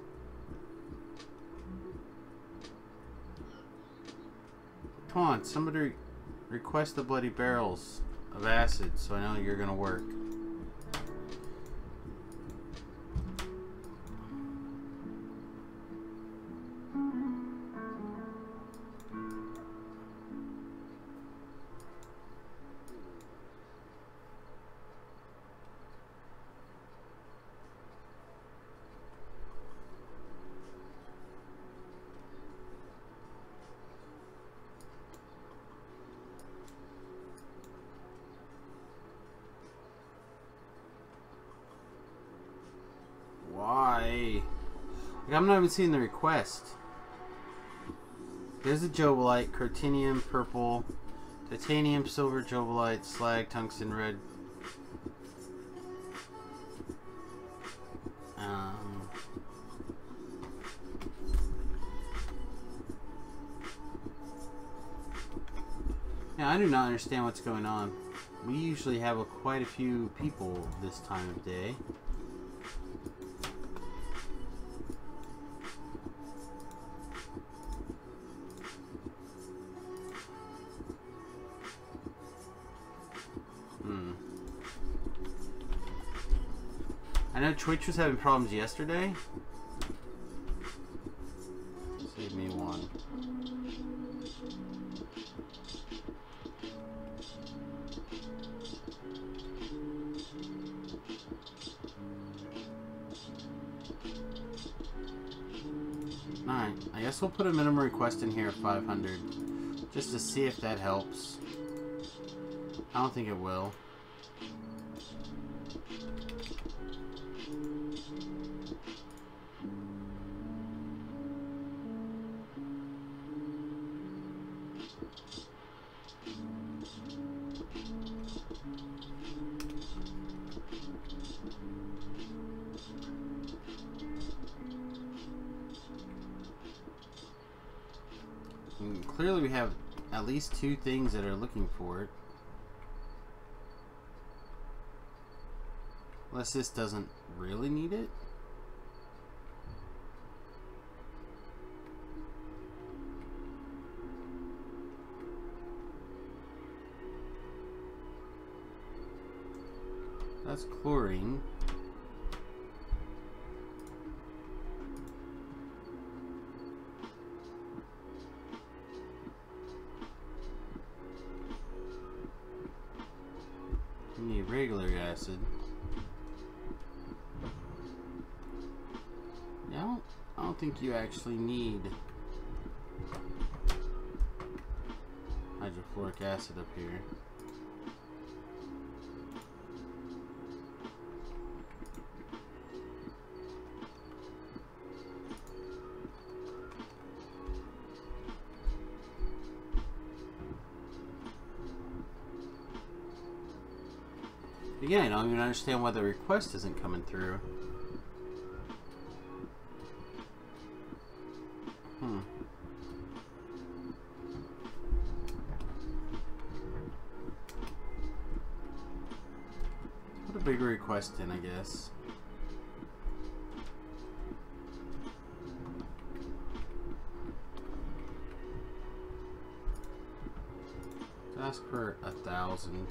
Come on, somebody request the bloody barrels of acid so I know you're gonna work. Like, I'm not even seeing the request. There's a Jobolite, Curtinium, Purple, Titanium, Silver, Jobolite, Slag, Tungsten, Red. Yeah, I do not understand what's going on. We usually have quite a few people this time of day. I know Twitch was having problems yesterday. Save me one. Alright, I guess we'll put a minimum request in here of 500. Just to see if that helps. I don't think it will. Clearly we have at least 2 things that are looking for it. Unless this doesn't really need it. That's chlorine. We need regular acid. Yeah, I don't think you actually need hydrofluoric acid up here. Again, I don't even understand why the request isn't coming through. Put a bigger request in, I guess. Ask for 1,000.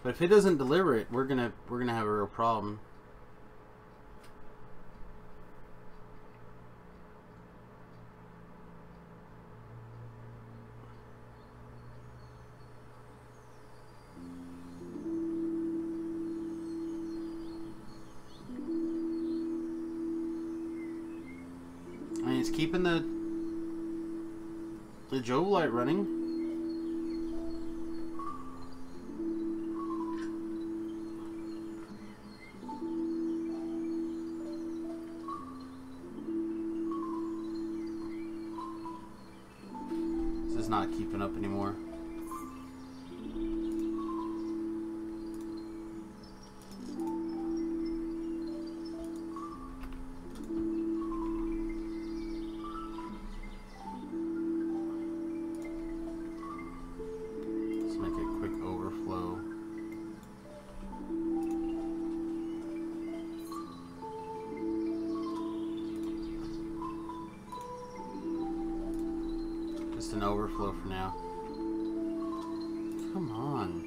But if it doesn't deliver it, we're gonna have a real problem. I mean, it's keeping the Jobolite running. Not keeping up anymore. Let's make a quick overflow. Just an overflow for now. Come on.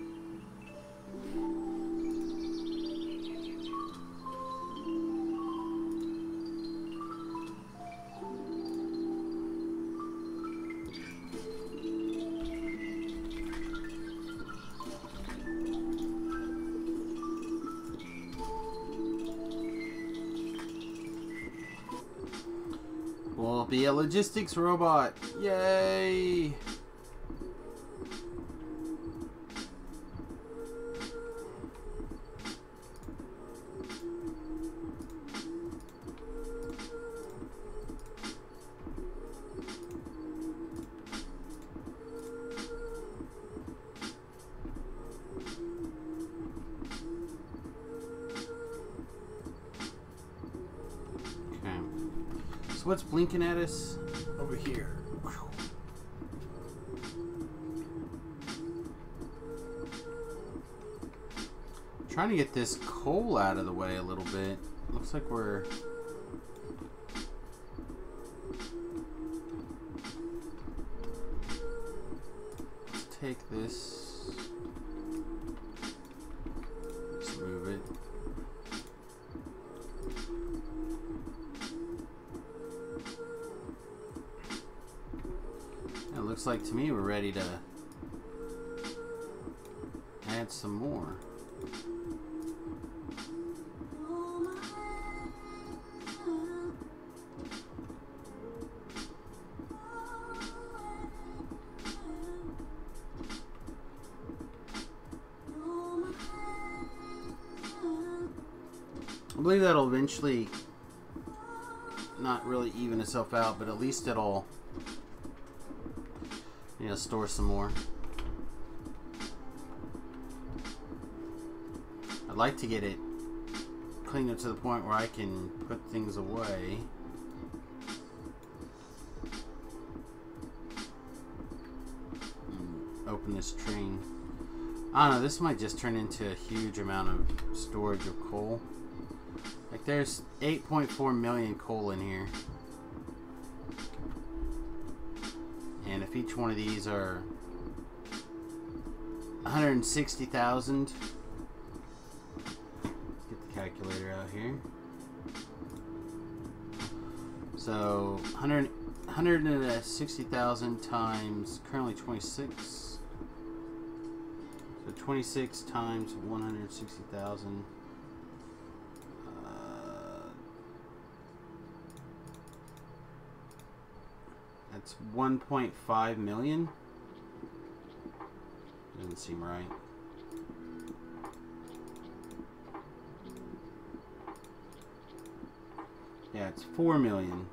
We'll be a logistics robot. Yay! So what's blinking at us over here? Trying to get this coal out of the way a little bit. Looks like we're... Let's take this. Just move it. It looks like to me we're ready to add some more. I believe that'll eventually not really even itself out, but at least it'll, you know, store some more. I'd like to get it cleaned up to the point where I can put things away. Open this train. I don't know, this might just turn into a huge amount of storage of coal. Like there's 8.4 million coal in here. And if each one of these are 160,000, get the calculator out here. So 160,000 times currently 26. So 26 times 160,000. That's 1.5 million. Doesn't seem right. Yeah, it's 4 million.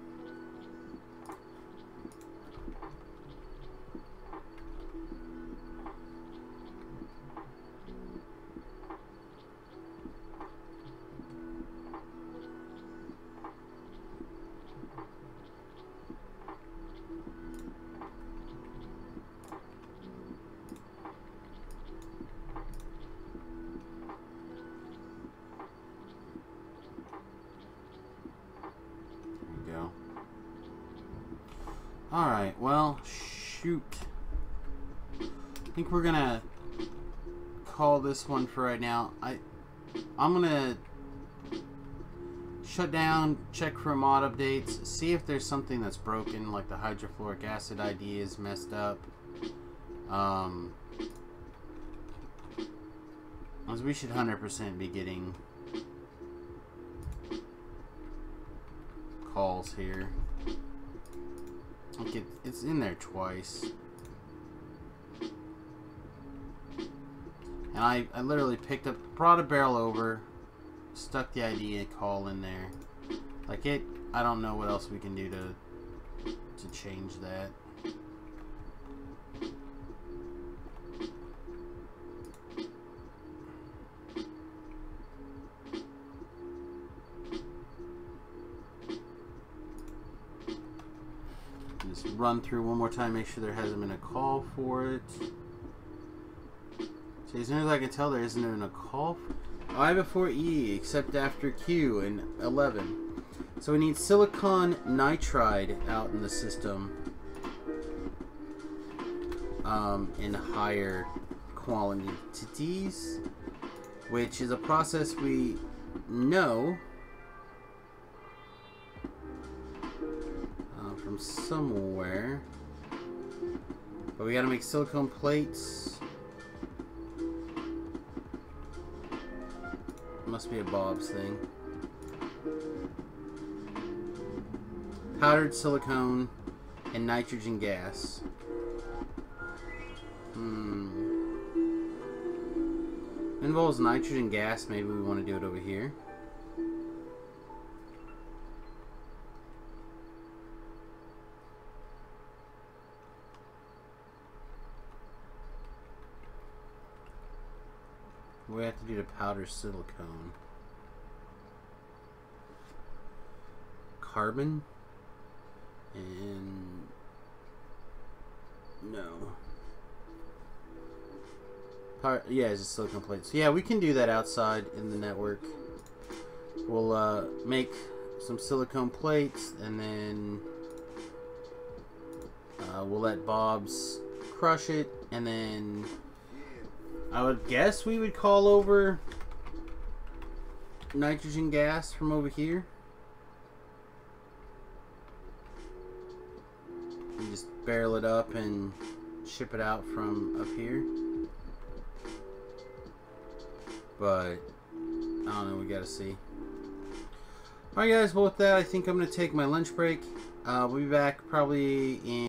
Alright, well, shoot. I think we're gonna call this one for right now. I'm gonna shut down, check for mod updates, see if there's something that's broken, like the hydrofluoric acid ID is messed up. As we should 100% be getting calls here. Like it's in there twice. And I literally picked up, brought a barrel over, stuck the ID and call in there. Like I don't know what else we can do to change that. Just run through one more time, make sure there hasn't been a call for it. So as near as I can tell, there isn't even a call for I before E, except after Q in 11. So we need silicon nitride out in the system in higher quantities, which is a process we know from somewhere. But we gotta make silicone plates. Must be a Bob's thing. Powdered silicone and nitrogen gas. Involves nitrogen gas. Maybe we want to do it over here. We have to do the powder silicone. Carbon? And no. Yeah, it's a silicone plate. So yeah, we can do that outside in the network. We'll make some silicone plates, and then we'll let Bob's crush it, and then I would guess we would call over nitrogen gas from over here. And just barrel it up and ship it out from up here. But I don't know, we gotta see. Alright guys, well with that I think I'm gonna take my lunch break. We'll be back probably in